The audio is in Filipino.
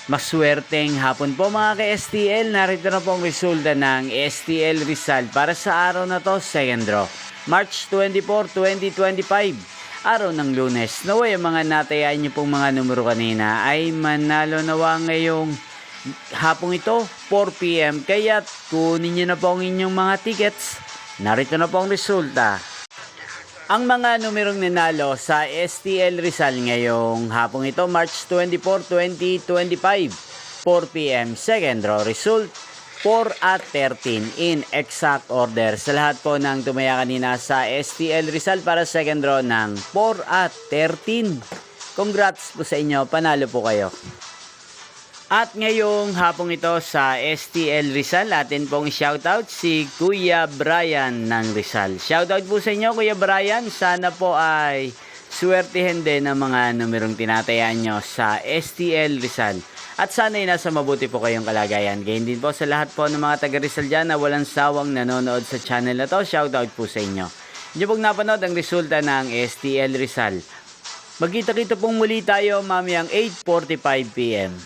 Maswerteng hapon po mga ka-STL. Narito na po ang resulta ng STL Rizal para sa araw na to, second draw. March 24, 2025. Araw ng Lunes. Naway ang mga natayaan niyo pong mga numero kanina ay manalo nawa ngayong hapong ito, 4 PM. Kaya kunin niyo na po ang inyong mga tickets. Narito na po ang resulta. Ang mga numerong nanalo sa STL Rizal ngayong hapong ito, March 24, 2025, 4 PM, second draw result, 4 at 13 in exact order. Sa lahat po ng tumaya kanina sa STL Rizal para second draw ng 4 at 13. Congrats po sa inyo, panalo po kayo. At ngayong hapong ito sa STL Rizal, atin pong shoutout si Kuya Brian ng Rizal. Shoutout po sa inyo Kuya Brian, sana po ay swertihin din ang mga numerong tinatayaan nyo sa STL Rizal. At sana ay nasa mabuti po kayong kalagayan. Gayon din po sa lahat po ng mga taga Rizal dyan na walang sawang nanonood sa channel na to. Shoutout po sa inyo. Hindi pong napanood ang resulta ng STL Rizal. Magkita-kita pong muli tayo mamayang 8:45 PM.